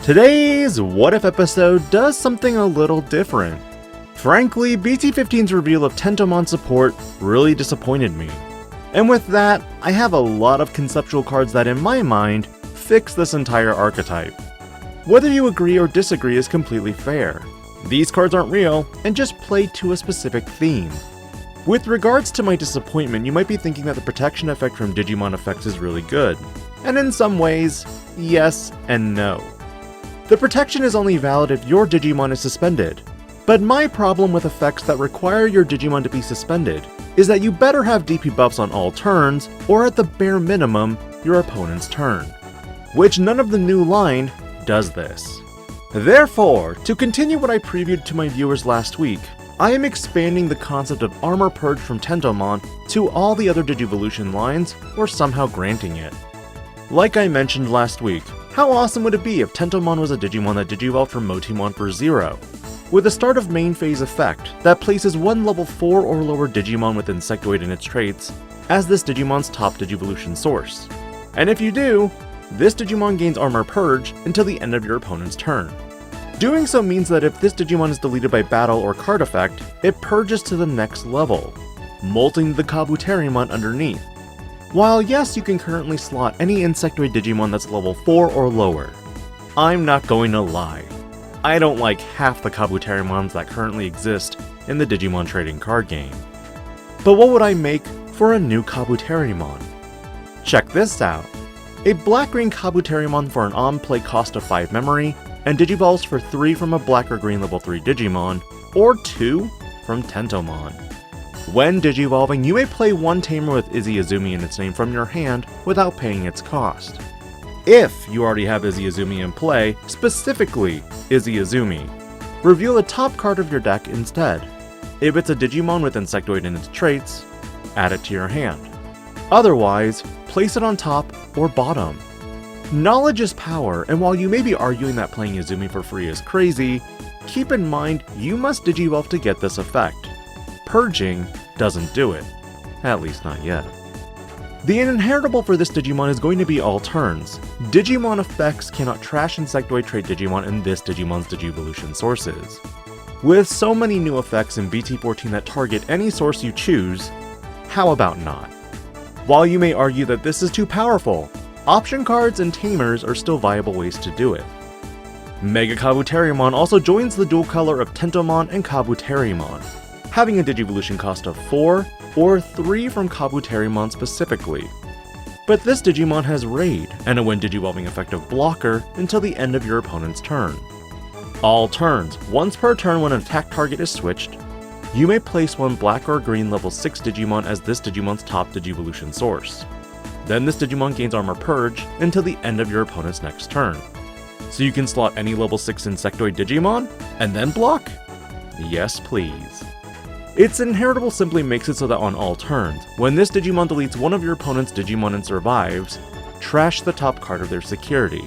Today's What If episode does something a little different. Frankly, BT15's reveal of Tentomon support really disappointed me. And with that, I have a lot of conceptual cards that in my mind, fix this entire archetype. Whether you agree or disagree is completely fair. These cards aren't real, and just play to a specific theme. With regards to my disappointment, you might be thinking that the protection effect from Digimon effects is really good. And in some ways, yes and no. The protection is only valid if your Digimon is suspended. But my problem with effects that require your Digimon to be suspended is that you better have DP buffs on all turns, or at the bare minimum, your opponent's turn. Which none of the new line does this. Therefore, to continue what I previewed to my viewers last week, I am expanding the concept of Armor Purge from Tentomon to all the other Digivolution lines, or somehow granting it. Like I mentioned last week, how awesome would it be if Tentomon was a Digimon that Digivolved from Motimon for 0? With a start of main phase effect that places one level 4 or lower Digimon with Insectoid in its traits as this Digimon's top Digivolution source. And if you do, this Digimon gains Armor Purge until the end of your opponent's turn. Doing so means that if this Digimon is deleted by battle or card effect, it purges to the next level, molting the Kabuterimon underneath. While yes, you can currently slot any Insectoid Digimon that's level 4 or lower. I'm not going to lie. I don't like half the Kabuterimons that currently exist in the Digimon trading card game. But what would I make for a new Kabuterimon? Check this out. A black-green Kabuterimon for an on-play cost of 5 memory, and Digivolves for 3 from a black or green level 3 Digimon, or 2 from Tentomon. When Digivolving, you may play one Tamer with Izzy in its name from your hand without paying its cost. If you already have Izzy in play, specifically Izzy, reveal the top card of your deck instead. If it's a Digimon with Insectoid in its traits, add it to your hand. Otherwise, place it on top or bottom. Knowledge is power, and while you may be arguing that playing Izumi for free is crazy, keep in mind you must Digivolve to get this effect. Purging doesn't do it, at least not yet. The inheritable for this Digimon is going to be all turns. Digimon effects cannot trash Insectoid trait Digimon in this Digimon's Digivolution sources. With so many new effects in BT14 that target any source you choose, how about not? While you may argue that this is too powerful, option cards and Tamers are still viable ways to do it. Megakabuterimon also joins the dual color of Tentomon and Kabuterimon, having a Digivolution cost of 4 or 3 from Kabuterimon specifically. But this Digimon has Raid and a when Digivolving effect of Blocker until the end of your opponent's turn. All turns, once per turn when an attack target is switched, you may place one black or green level 6 Digimon as this Digimon's top Digivolution source. Then this Digimon gains Armor Purge until the end of your opponent's next turn. So you can slot any level 6 Insectoid Digimon, and then block? Yes please. Its inheritable simply makes it so that on all turns, when this Digimon deletes one of your opponent's Digimon and survives, trash the top card of their security.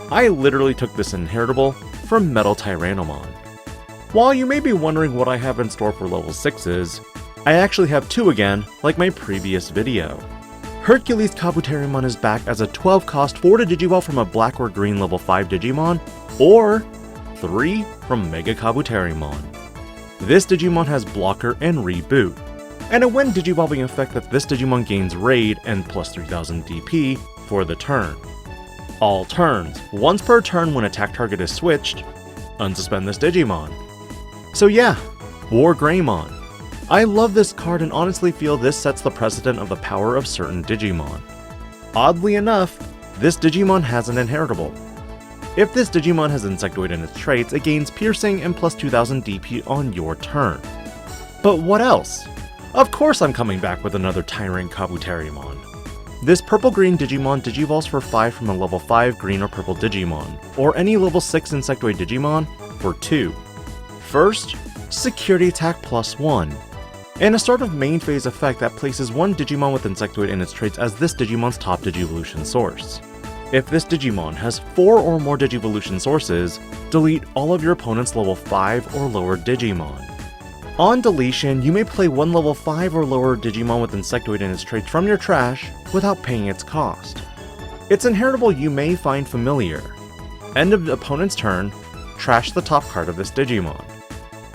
I literally took this inheritable from Metal Tyrannomon. While you may be wondering what I have in store for level 6s, I actually have 2 again, like my previous video. Herculeskabuterimon is back as a 12 cost 4 to Digivolve from a black or green level 5 Digimon, or 3 from megakabuterimon. This Digimon has Blocker and Reboot, and a when Digivolving effect that this Digimon gains Raid and plus 3000 DP for the turn. All turns, once per turn when attack target is switched, unsuspend this Digimon. So yeah, War Greymon. I love this card and honestly feel this sets the precedent of the power of certain Digimon. Oddly enough, this Digimon has an inheritable. If this Digimon has Insectoid in its traits, it gains Piercing and plus 2000 DP on your turn. But what else? Of course I'm coming back with another TyrantKabuterimon. This purple-green Digimon Digivolves for 5 from a level 5 green or purple Digimon, or any level 6 Insectoid Digimon for 2. First, Security Attack plus 1, and a start of main phase effect that places one Digimon with Insectoid in its traits as this Digimon's top Digivolution source. If this Digimon has 4 or more Digivolution sources, delete all of your opponent's level 5 or lower Digimon. On deletion, you may play one level 5 or lower Digimon with Insectoid in its traits from your trash without paying its cost. Its inheritable you may find familiar. End of the opponent's turn, trash the top card of this Digimon.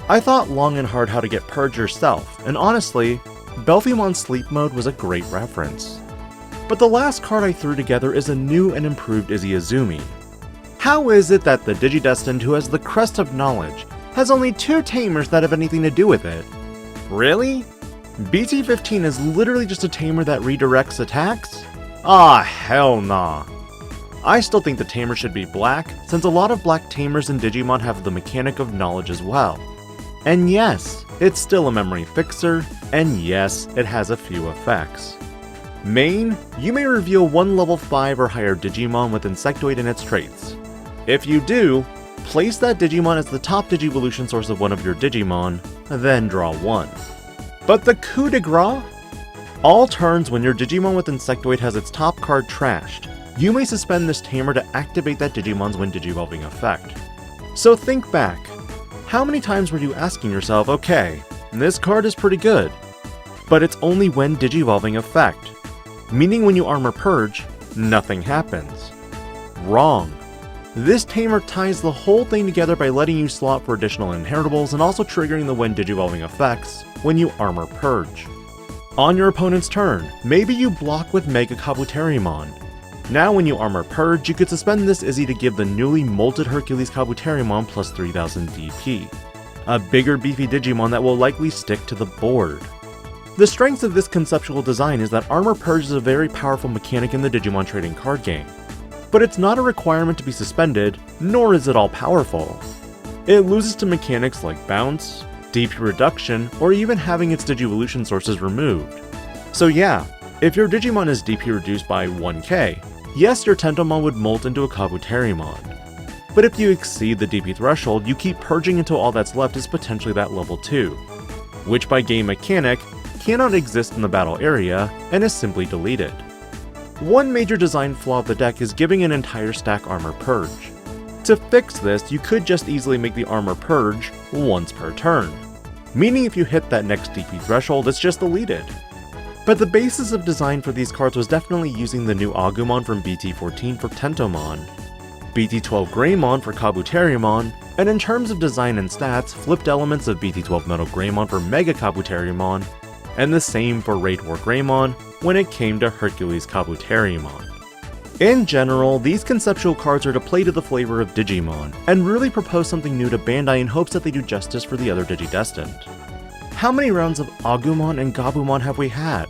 I thought long and hard how to get Purge yourself, and honestly, Belphemon Sleep Mode was a great reference. But the last card I threw together is a new and improved Izzy. How is it that the Digidestined who has the crest of knowledge has only 2 Tamers that have anything to do with it? Really? BT15 is literally just a Tamer that redirects attacks? Ah, hell nah. I still think the Tamer should be black, since a lot of black Tamers in Digimon have the mechanic of knowledge as well. And yes, it's still a memory fixer, and yes, it has a few effects. Main, you may reveal 1 level 5 or higher Digimon with Insectoid in its traits. If you do, place that Digimon as the top Digivolution source of one of your Digimon, then draw 1. But the coup de grace? All turns when your Digimon with Insectoid has its top card trashed, you may suspend this Tamer to activate that Digimon's when Digivolving effect. So think back. How many times were you asking yourself, okay, this card is pretty good, but it's only when Digivolving effect, meaning when you Armor Purge, nothing happens. Wrong. This Tamer ties the whole thing together by letting you slot for additional inheritables and also triggering the when Digivolving effects when you Armor Purge. On your opponent's turn, maybe you block with megakabuterimon. Now when you Armor Purge, you could suspend this Izzy to give the newly molted herculeskabuterimon plus 3000 DP. A bigger beefy Digimon that will likely stick to the board. The strengths of this conceptual design is that Armor Purge is a very powerful mechanic in the Digimon trading card game. But it's not a requirement to be suspended, nor is it all powerful. It loses to mechanics like bounce, DP reduction, or even having its Digivolution sources removed. So yeah, if your Digimon is DP reduced by 1k, yes, your Tentomon would molt into a Kabuterimon. But if you exceed the DP threshold, you keep purging until all that's left is potentially that level 2, which by game mechanic, cannot exist in the battle area and is simply deleted. One major design flaw of the deck is giving an entire stack Armor Purge. To fix this, you could just easily make the Armor Purge once per turn, meaning if you hit that next DP threshold, it's just deleted. But the basis of design for these cards was definitely using the new Agumon from BT14 for Tentomon, BT12 Greymon for Kabuterimon, and in terms of design and stats, flipped elements of BT12 Metal Greymon for megakabuterimon, and the same for Raid War Greymon when it came to herculeskabuterimon. In general, these conceptual cards are to play to the flavor of Digimon, and really propose something new to Bandai in hopes that they do justice for the other Digidestined. How many rounds of Agumon and Gabumon have we had?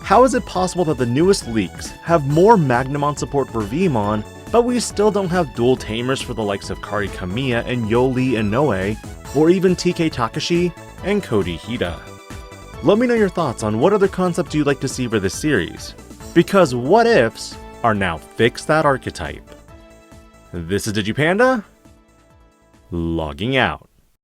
How is it possible that the newest leaks have more Magnamon support for Vmon, but we still don't have dual Tamers for the likes of Kari Kamiya and Yoli Inoue, or even TK Takashi and Cody Hida? Let me know your thoughts on what other concepts you'd like to see for this series, because what ifs are now fix that archetype. This is DigiPanda, logging out.